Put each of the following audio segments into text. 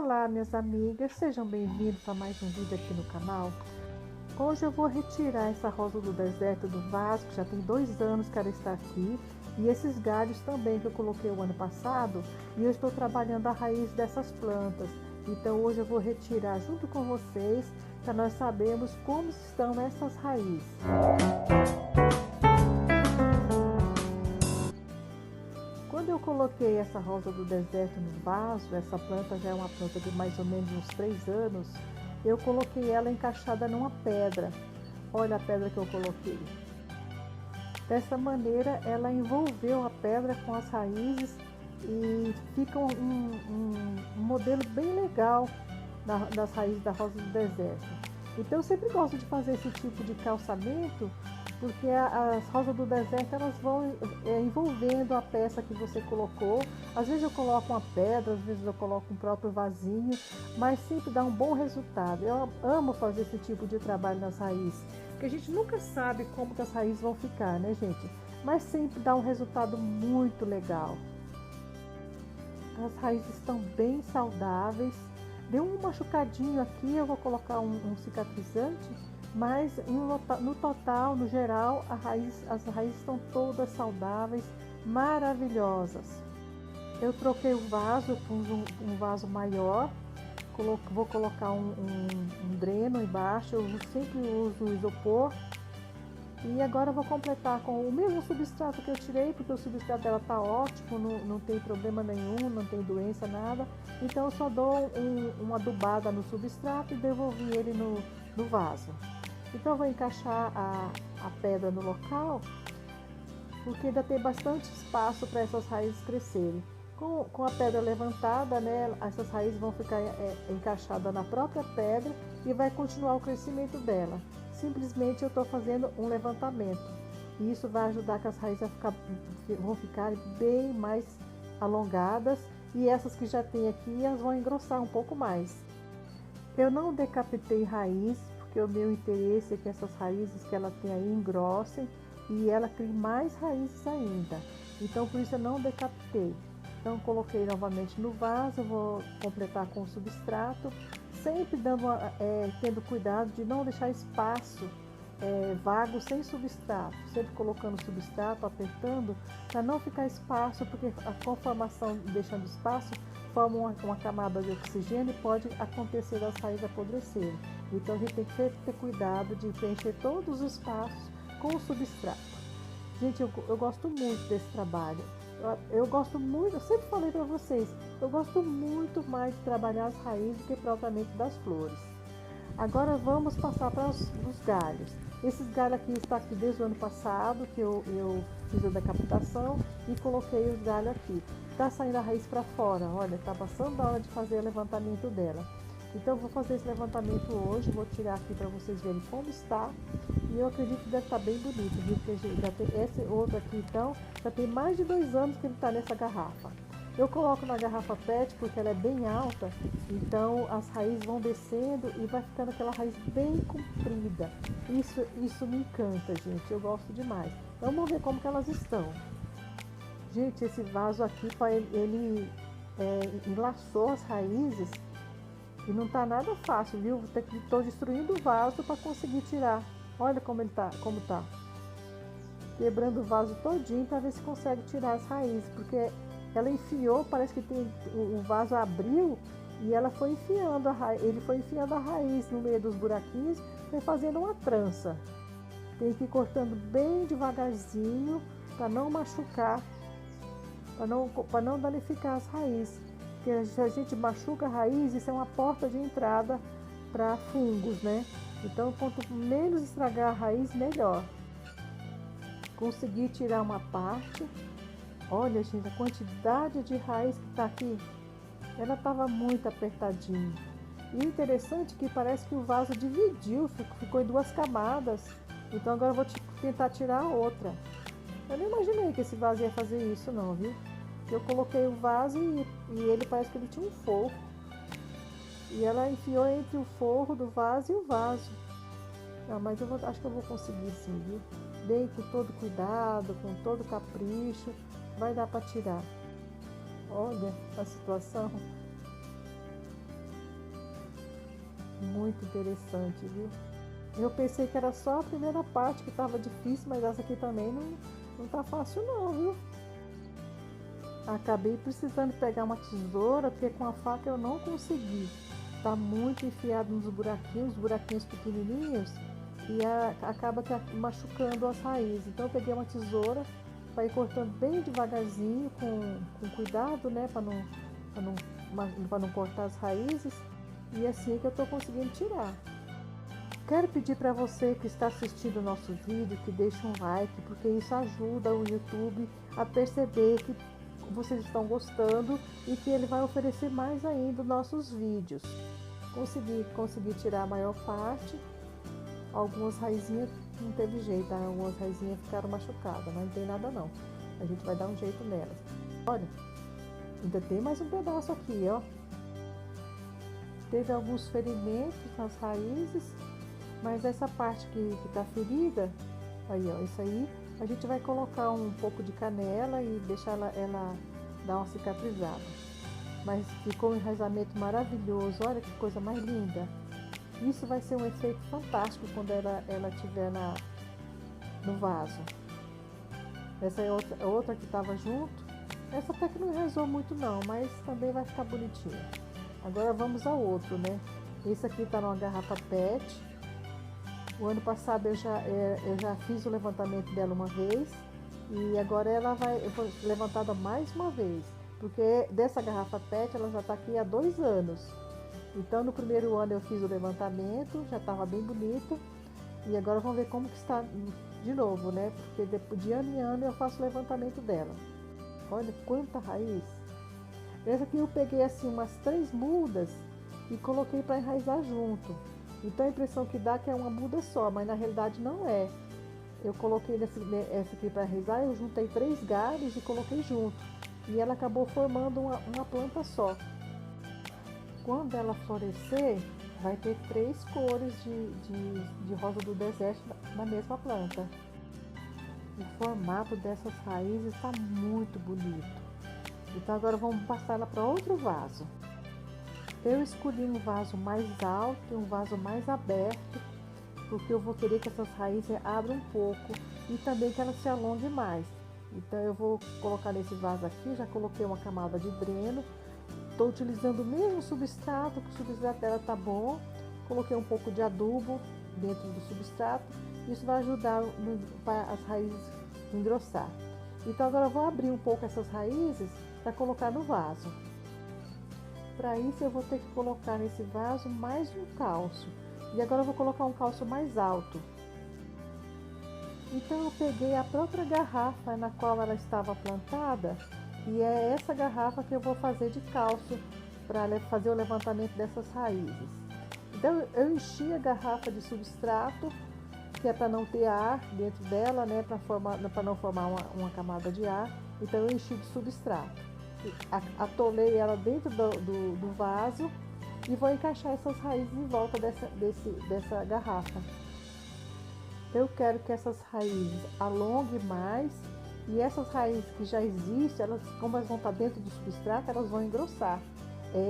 Olá, minhas amigas, sejam bem-vindos a mais um vídeo aqui no canal. Hoje eu vou retirar essa rosa do deserto do vaso, que já tem 2 anos que ela está aqui, e esses galhos também que eu coloquei o ano passado, e eu estou trabalhando a raiz dessas plantas. Então hoje eu vou retirar junto com vocês, para nós sabermos como estão essas raízes. Quando eu coloquei essa rosa do deserto no vaso, essa planta já é uma planta de mais ou menos uns 3 anos, eu coloquei ela encaixada numa pedra. Olha a pedra que eu coloquei. Dessa maneira ela envolveu a pedra com as raízes e fica um modelo bem legal das raízes da rosa do deserto. Então eu sempre gosto de fazer esse tipo de calçamento, porque as rosas do deserto elas vão envolvendo a peça que você colocou. Às vezes eu coloco uma pedra, às vezes eu coloco um próprio vasinho, mas sempre dá um bom resultado. Eu amo fazer esse tipo de trabalho nas raízes, porque a gente nunca sabe como que as raízes vão ficar, né, gente? Mas sempre dá um resultado muito legal. As raízes estão bem saudáveis. Deu um machucadinho aqui, eu vou colocar um cicatrizante, mas no total, no geral, as raízes estão todas saudáveis, maravilhosas. Eu troquei o vaso por um vaso maior, vou colocar um dreno embaixo, eu sempre uso isopor. E agora eu vou completar com o mesmo substrato que eu tirei, porque o substrato dela está ótimo, não tem problema nenhum, não tem doença, nada. Então eu só dou uma adubada no substrato e devolvi ele no vaso. Então eu vou encaixar a pedra no local, porque ainda tem bastante espaço para essas raízes crescerem. Com a pedra levantada, né, essas raízes vão ficar encaixadas na própria pedra e vai continuar o crescimento dela. Simplesmente eu estou fazendo um levantamento. E isso vai ajudar que as raízes vão ficar bem mais alongadas, e essas que já tem aqui, elas vão engrossar um pouco mais. Eu não decapitei raiz, porque o meu interesse é que essas raízes que ela tem aí engrossem e ela crie mais raízes ainda. Então por isso eu não decapitei. Então coloquei novamente no vaso, vou completar com o substrato, sempre tendo cuidado de não deixar espaço vago sem substrato, sempre colocando substrato, apertando, para não ficar espaço, porque a conformação deixando espaço forma uma camada de oxigênio e pode acontecer das raízes apodrecerem. Então a gente tem que sempre ter cuidado de preencher todos os espaços com o substrato. Gente, eu gosto muito desse trabalho. Eu gosto muito, eu sempre falei para vocês, eu gosto muito mais de trabalhar as raízes do que propriamente das flores. Agora vamos passar para os galhos. Esses galhos aqui estão aqui desde o ano passado, que eu fiz a decapitação e coloquei os galhos aqui. Está saindo a raiz para fora, olha, está passando a hora de fazer o levantamento dela. Então eu vou fazer esse levantamento hoje, vou tirar aqui para vocês verem como está. E eu acredito que deve estar bem bonito, viu? Porque já tem esse outro aqui, então, já tem mais de 2 anos que ele está nessa garrafa. Eu coloco na garrafa PET porque ela é bem alta, então as raízes vão descendo e vai ficando aquela raiz bem comprida. Isso me encanta, gente, eu gosto demais. Então vamos ver como que elas estão. Gente, esse vaso aqui, ele enlaçou as raízes e não tá nada fácil, viu? Estou destruindo o vaso para conseguir tirar. Olha como como tá. Quebrando o vaso todinho para ver se consegue tirar as raízes, porque ela enfiou, parece que o vaso abriu e ela foi enfiando ele foi enfiando a raiz no meio dos buraquinhos, foi fazendo uma trança. Tem que ir cortando bem devagarzinho para não machucar, para não danificar as raízes. Porque se a gente machuca a raiz, isso é uma porta de entrada para fungos, né? Então, quanto menos estragar a raiz, melhor. Consegui tirar uma parte. Olha, gente, a quantidade de raiz que está aqui, ela estava muito apertadinha. E o interessante é que parece que o vaso dividiu, ficou em 2 camadas. Então agora eu vou tentar tirar a outra. Eu não imaginei que esse vaso ia fazer isso não, viu? Eu coloquei o vaso e ele parece que ele tinha um forro. E ela enfiou entre o forro do vaso e o vaso. Não, mas acho que eu vou conseguir sim, viu? Bem com todo cuidado, com todo capricho, vai dar para tirar. Olha a situação. muito interessante, viu? Eu pensei que era só a primeira parte que estava difícil, mas essa aqui também não tá fácil não, viu? Acabei precisando pegar uma tesoura, porque com a faca eu não consegui. Tá muito enfiado nos buraquinhos pequenininhos, e acaba machucando as raízes. Então eu peguei uma tesoura para ir cortando bem devagarzinho, com cuidado, né, para não cortar as raízes. E assim é que eu estou conseguindo tirar. Quero pedir para você que está assistindo o nosso vídeo que deixe um like, porque isso ajuda o YouTube a perceber que vocês estão gostando e que ele vai oferecer mais ainda nossos vídeos. Consegui tirar a maior parte. Algumas raizinhas não teve jeito, algumas raizinhas ficaram machucadas, mas não tem nada não. A gente vai dar um jeito nelas. Olha, ainda tem mais um pedaço aqui, ó. Teve alguns ferimentos nas raízes, mas essa parte que tá ferida, aí ó, isso aí, a gente vai colocar um pouco de canela e deixar ela dar uma cicatrizada. Mas ficou um enraizamento maravilhoso, olha que coisa mais linda. Isso vai ser um efeito fantástico quando ela estiver no vaso. Essa é outra que estava junto. Essa até que não enraizou muito não, mas também vai ficar bonitinha. Agora vamos ao outro, né? Esse aqui está numa garrafa PET. O ano passado eu já fiz o levantamento dela uma vez. E agora eu vou levantada mais uma vez. Porque dessa garrafa PET ela já está aqui há 2 anos. Então no primeiro ano eu fiz o levantamento, já estava bem bonito. E agora vamos ver como que está de novo, né? Porque de ano em ano eu faço o levantamento dela. Olha quanta raiz! Essa aqui eu peguei assim umas 3 mudas e coloquei para enraizar junto. Então a impressão que dá é que é uma muda só, mas na realidade não é. Eu coloquei essa aqui para enraizar, eu juntei 3 galhos e coloquei junto. E ela acabou formando uma planta só. Quando ela florescer, vai ter 3 cores de rosa do deserto na mesma planta. O formato dessas raízes está muito bonito. Então agora vamos passar ela para outro vaso. Eu escolhi um vaso mais alto e um vaso mais aberto, porque eu vou querer que essas raízes abram um pouco e também que elas se alonguem mais. Então eu vou colocar nesse vaso aqui, já coloquei uma camada de dreno. Estou utilizando o mesmo substrato, que o substrato dela tá bom. Coloquei um pouco de adubo dentro do substrato. Isso vai ajudar para as raízes engrossar. Então agora eu vou abrir um pouco essas raízes para colocar no vaso. Para isso eu vou ter que colocar nesse vaso mais um cálcio. E agora eu vou colocar um cálcio mais alto. Então eu peguei a própria garrafa na qual ela estava plantada. E é essa garrafa que eu vou fazer de cálcio para fazer o levantamento dessas raízes. Então eu enchi a garrafa de substrato, que é para não ter ar dentro dela, né, para não formar uma camada de ar. Então eu enchi de substrato. Atolei ela dentro do vaso e vou encaixar essas raízes em volta dessa garrafa. Eu quero que essas raízes alonguem mais. E essas raízes que já existem, como elas vão estar dentro do substrato, elas vão engrossar.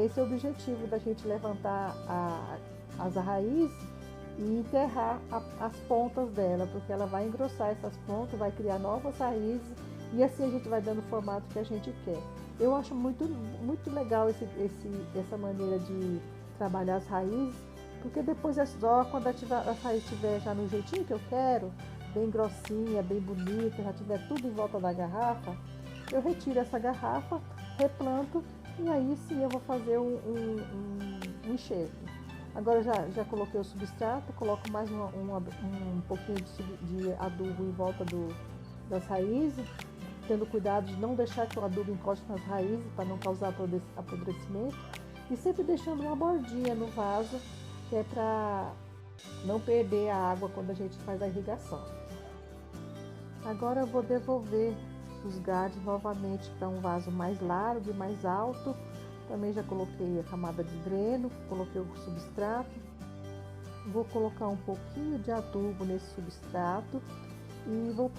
Esse é o objetivo da gente levantar as raízes e enterrar as pontas dela, porque ela vai engrossar essas pontas, vai criar novas raízes e assim a gente vai dando o formato que a gente quer. Eu acho muito legal essa maneira de trabalhar as raízes, porque depois é só quando a raiz estiver já no jeitinho que eu quero, bem grossinha, bem bonita, já tiver tudo em volta da garrafa, eu retiro essa garrafa, replanto e aí sim eu vou fazer um enxerto. Agora já coloquei o substrato, coloco mais um pouquinho de adubo em volta das raízes, tendo cuidado de não deixar que o adubo encoste nas raízes para não causar apodrecimento e sempre deixando uma bordinha no vaso, que é para não perder a água quando a gente faz a irrigação. Agora eu vou devolver os galhos novamente para um vaso mais largo e mais alto. Também já coloquei a camada de dreno, coloquei o substrato. Vou colocar um pouquinho de adubo nesse substrato e vou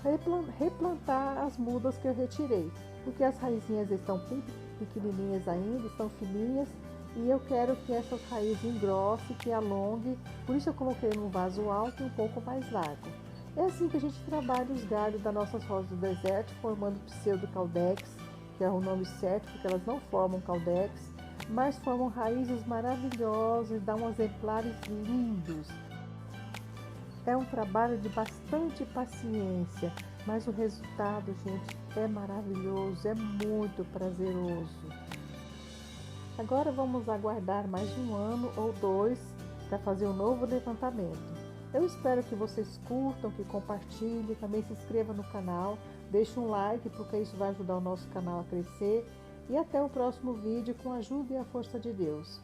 replantar as mudas que eu retirei, porque as raizinhas estão bem pequenininhas ainda, estão fininhas e eu quero que essas raízes engrossem, que alongue, por isso eu coloquei num vaso alto e um pouco mais largo. É assim que a gente trabalha os galhos das nossas rosas do deserto, formando pseudo-caldex, que é o nome certo, porque elas não formam caldex, mas formam raízes maravilhosas, dão exemplares lindos. É um trabalho de bastante paciência, mas o resultado, gente, é maravilhoso, é muito prazeroso. Agora vamos aguardar mais um ano ou dois para fazer um novo levantamento. Eu espero que vocês curtam, que compartilhem, também se inscrevam no canal, deixe um like porque isso vai ajudar o nosso canal a crescer e até o próximo vídeo com a ajuda e a força de Deus.